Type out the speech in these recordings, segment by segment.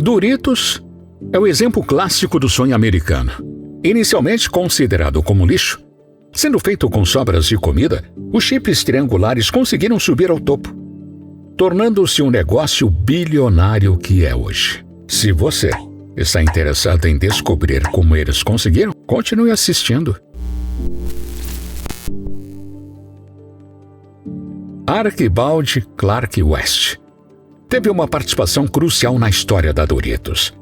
Doritos é o exemplo clássico do sonho americano. Inicialmente considerado como lixo, sendo feito com sobras de comida, os chips triangulares conseguiram subir ao topo, tornando-se um negócio bilionário que é hoje. Se você está interessado em descobrir como eles conseguiram, continue assistindo. Archibald Clark West teve uma participação crucial na história da Doritos.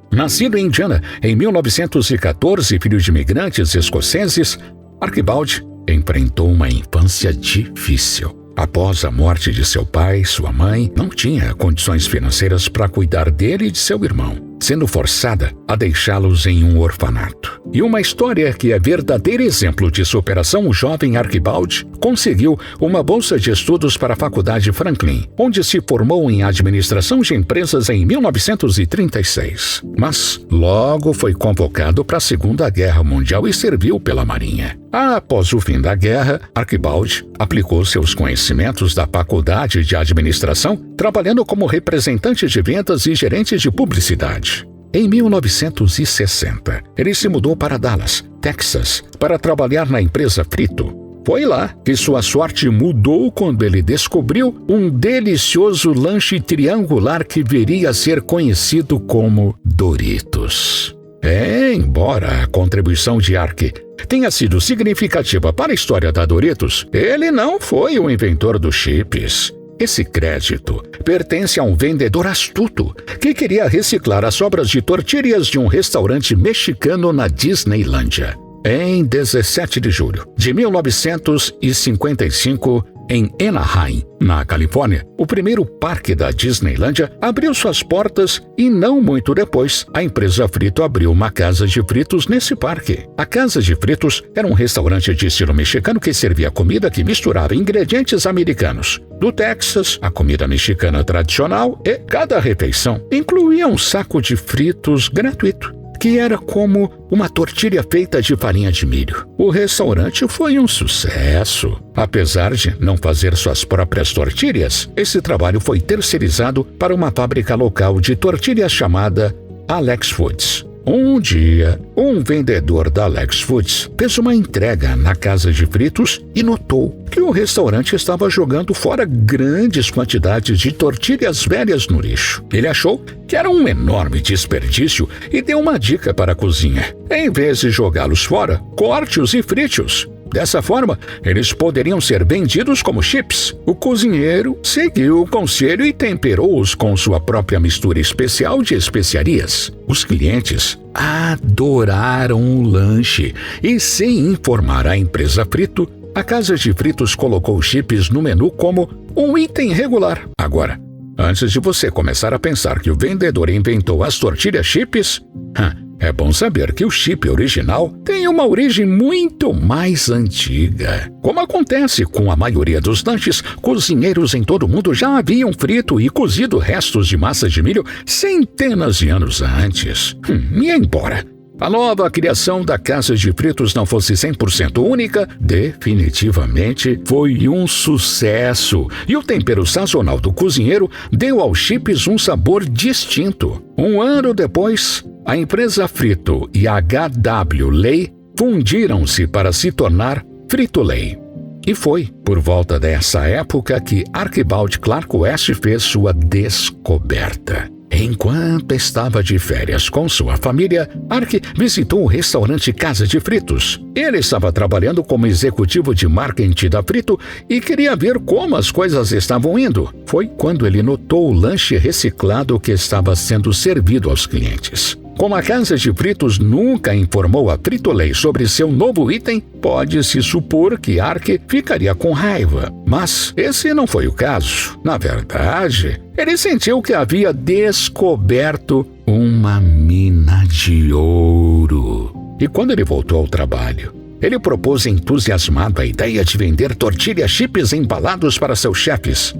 Nascido em Indiana em 1914, filho de imigrantes escoceses, Archibald enfrentou uma infância difícil. Após a morte de seu pai, sua mãe não tinha condições financeiras para cuidar dele e de seu irmão, sendo forçada a deixá-los em um orfanato. E uma história que é verdadeiro exemplo de superação, o jovem Archibald conseguiu uma bolsa de estudos para a Faculdade Franklin, onde se formou em administração de empresas em 1936. Mas logo foi convocado para a Segunda Guerra Mundial e serviu pela Marinha. Após o fim da guerra, Archibald aplicou seus conhecimentos da Faculdade de Administração, trabalhando como representante de vendas e gerente de publicidade. Em 1960, ele se mudou para Dallas, Texas, para trabalhar na empresa Frito. Foi lá que sua sorte mudou quando ele descobriu um delicioso lanche triangular que viria a ser conhecido como Doritos. Embora a contribuição de Arch tenha sido significativa para a história da Doritos, ele não foi o inventor dos chips. Esse crédito pertence a um vendedor astuto que queria reciclar as sobras de tortilhas de um restaurante mexicano na Disneylândia. Em 17 de julho de 1955, em Anaheim, na Califórnia, o primeiro parque da Disneylândia abriu suas portas e não muito depois, a empresa Frito abriu uma casa de fritos nesse parque. A casa de fritos era um restaurante de estilo mexicano que servia comida que misturava ingredientes americanos. Do Texas, a comida mexicana tradicional e cada refeição incluía um saco de fritos gratuito, que era como uma tortilha feita de farinha de milho. O restaurante foi um sucesso. Apesar de não fazer suas próprias tortilhas, esse trabalho foi terceirizado para uma fábrica local de tortilhas chamada Alex Foods. Um dia, um vendedor da Alex Foods fez uma entrega na casa de fritos e notou que o restaurante estava jogando fora grandes quantidades de tortilhas velhas no lixo. Ele achou que era um enorme desperdício e deu uma dica para a cozinha. Em vez de jogá-los fora, corte-os e frite-os. Dessa forma, eles poderiam ser vendidos como chips. O cozinheiro seguiu o conselho e temperou-os com sua própria mistura especial de especiarias. Os clientes adoraram o lanche e, sem informar a empresa Frito, a casa de fritos colocou chips no menu como um item regular. Agora, antes de você começar a pensar que o vendedor inventou as tortilhas chips, é bom saber que o chip original tem uma origem muito mais antiga. Como acontece com a maioria dos lanches, cozinheiros em todo o mundo já haviam frito e cozido restos de massa de milho centenas de anos antes. E embora a nova criação da casa de fritos não fosse 100% única, definitivamente foi um sucesso. E o tempero sazonal do cozinheiro deu aos chips um sabor distinto. Um ano depois, a empresa Frito e a H.W. Lay fundiram-se para se tornar Frito-Lay. E foi por volta dessa época que Archibald Clark West fez sua descoberta. Enquanto estava de férias com sua família, Arch visitou o restaurante Casa de Fritos. Ele estava trabalhando como executivo de marketing da Frito e queria ver como as coisas estavam indo. Foi quando ele notou o lanche reciclado que estava sendo servido aos clientes. Como a Casa de Fritos nunca informou a Frito-Lay sobre seu novo item, pode-se supor que Arch ficaria com raiva. Mas esse não foi o caso. Na verdade, ele sentiu que havia descoberto uma mina de ouro. E quando ele voltou ao trabalho, ele propôs entusiasmado a ideia de vender tortilha chips embalados para seus chefes.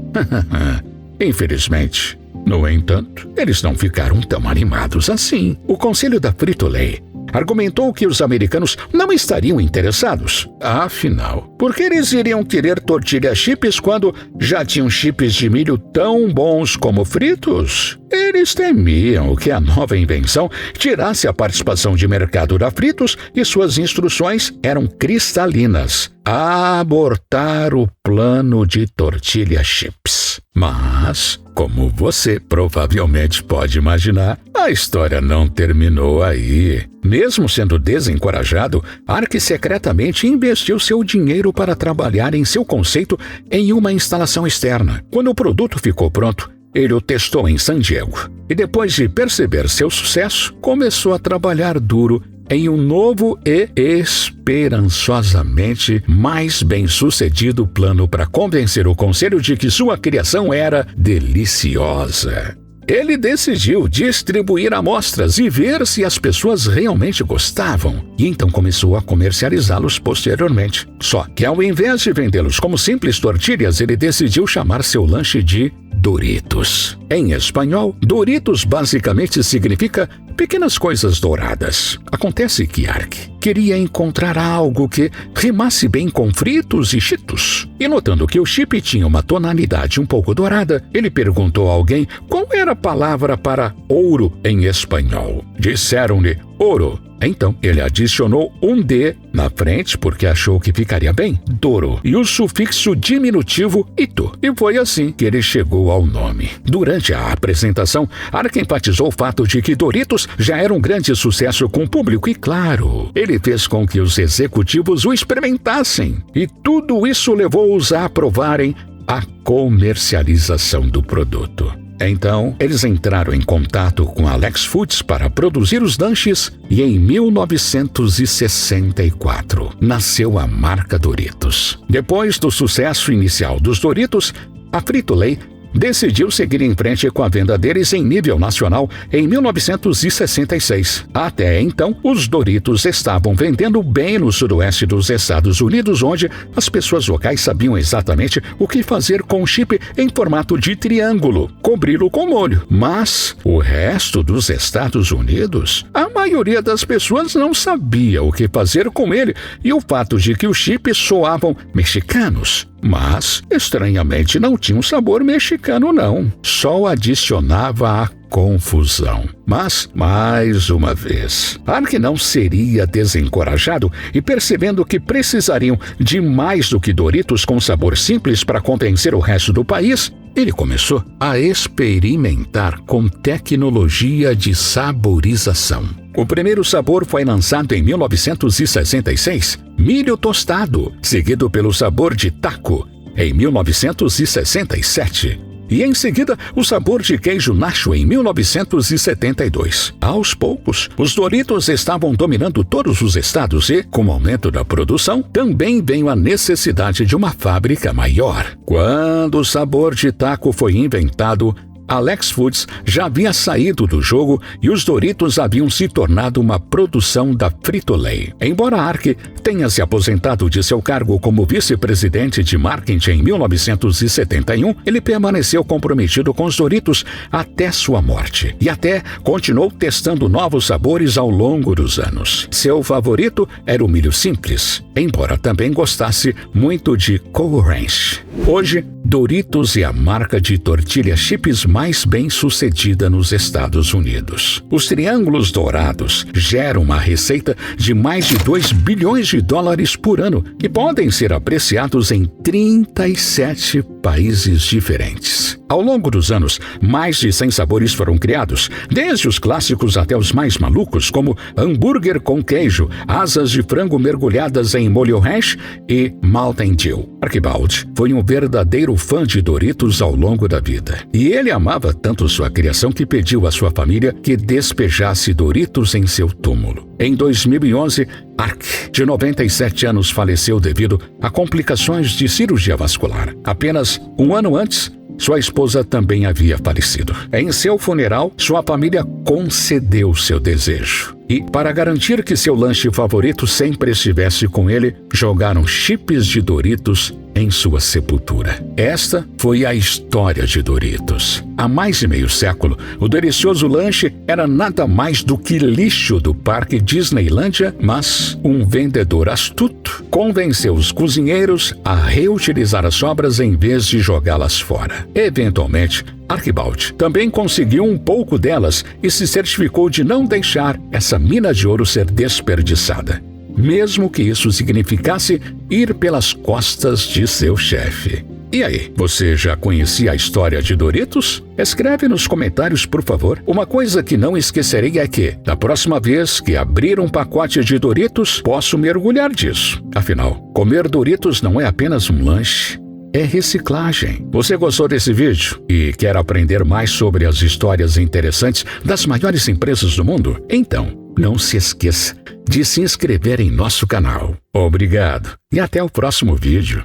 Infelizmente, no entanto, eles não ficaram tão animados assim. O conselho da Frito-Lay argumentou que os americanos não estariam interessados. Afinal, por que eles iriam querer tortilha chips quando já tinham chips de milho tão bons como fritos? Eles temiam que a nova invenção tirasse a participação de mercado da Fritos e suas instruções eram cristalinas: abortar o plano de tortilha chips. Mas, como você provavelmente pode imaginar, a história não terminou aí. Mesmo sendo desencorajado, Ark secretamente investiu seu dinheiro para trabalhar em seu conceito em uma instalação externa. Quando o produto ficou pronto, ele o testou em San Diego e, depois de perceber seu sucesso, começou a trabalhar duro em um novo e esperançosamente mais bem-sucedido plano para convencer o conselho de que sua criação era deliciosa. Ele decidiu distribuir amostras e ver se as pessoas realmente gostavam, e então começou a comercializá-los posteriormente. Só que, ao invés de vendê-los como simples tortilhas, ele decidiu chamar seu lanche de Doritos. Em espanhol, Doritos basicamente significa pequenas coisas douradas. Acontece que Ark queria encontrar algo que rimasse bem com fritos e cheetos. E notando que o chip tinha uma tonalidade um pouco dourada, ele perguntou a alguém qual era a palavra para ouro em espanhol. Disseram-lhe ouro. Então, ele adicionou um D na frente porque achou que ficaria bem, Doro, e o sufixo diminutivo ito. E foi assim que ele chegou ao nome. Durante a apresentação, Ark enfatizou o fato de que Doritos já era um grande sucesso com o público e, claro, ele fez com que os executivos o experimentassem. E tudo isso levou-os a aprovarem a comercialização do produto. Então, eles entraram em contato com a Alex Foods para produzir os lanches e em 1964 nasceu a marca Doritos. Depois do sucesso inicial dos Doritos, a Frito-Lay decidiu seguir em frente com a venda deles em nível nacional em 1966. Até então, os Doritos estavam vendendo bem no sudoeste dos Estados Unidos, onde as pessoas locais sabiam exatamente o que fazer com o chip em formato de triângulo, cobri-lo com molho. Mas o resto dos Estados Unidos, a maioria das pessoas não sabia o que fazer com ele, e o fato de que os chips soavam mexicanos. Mas, estranhamente, não tinha um sabor mexicano, não. Só adicionava a confusão. Mas, mais uma vez, Ark não seria desencorajado e, percebendo que precisariam de mais do que Doritos com sabor simples para convencer o resto do país, ele começou a experimentar com tecnologia de saborização. O primeiro sabor foi lançado em 1966, milho tostado, seguido pelo sabor de taco, em 1967. E em seguida, o sabor de queijo nacho em 1972. Aos poucos, os Doritos estavam dominando todos os estados e, com o aumento da produção, também veio a necessidade de uma fábrica maior. Quando o sabor de taco foi inventado, Alex Foods já havia saído do jogo e os Doritos haviam se tornado uma produção da Frito-Lay. Embora Ark tenha se aposentado de seu cargo como vice-presidente de marketing em 1971, ele permaneceu comprometido com os Doritos até sua morte e até continuou testando novos sabores ao longo dos anos. Seu favorito era o milho simples, embora também gostasse muito de Cool Ranch. Hoje, Doritos é a marca de tortilha chips mais bem-sucedida nos Estados Unidos. Os triângulos dourados geram uma receita de mais de 2 bilhões de dólares por ano e podem ser apreciados em 37 países diferentes. Ao longo dos anos, mais de 100 sabores foram criados, desde os clássicos até os mais malucos, como hambúrguer com queijo, asas de frango mergulhadas em molho ranch e Mountain Dew. Archibald foi um verdadeiro fã de Doritos ao longo da vida. E ele amava tanto sua criação que pediu à sua família que despejasse Doritos em seu túmulo. Em 2011, Ark, de 97 anos, faleceu devido a complicações de cirurgia vascular. Apenas um ano antes, sua esposa também havia falecido. Em seu funeral, sua família concedeu seu desejo. E, para garantir que seu lanche favorito sempre estivesse com ele, jogaram chips de Doritos em sua sepultura. Esta foi a história de Doritos. Há mais de meio século, o delicioso lanche era nada mais do que lixo do parque Disneylândia, mas um vendedor astuto convenceu os cozinheiros a reutilizar as sobras em vez de jogá-las fora. Eventualmente, Archibald também conseguiu um pouco delas e se certificou de não deixar essa mina de ouro ser desperdiçada, mesmo que isso significasse ir pelas costas de seu chefe. E aí, você já conhecia a história de Doritos? Escreve nos comentários, por favor. Uma coisa que não esquecerei é que, da próxima vez que abrir um pacote de Doritos, posso mergulhar disso. Afinal, comer Doritos não é apenas um lanche, é reciclagem. Você gostou desse vídeo e quer aprender mais sobre as histórias interessantes das maiores empresas do mundo? Então, não se esqueça de se inscrever em nosso canal. Obrigado e até o próximo vídeo.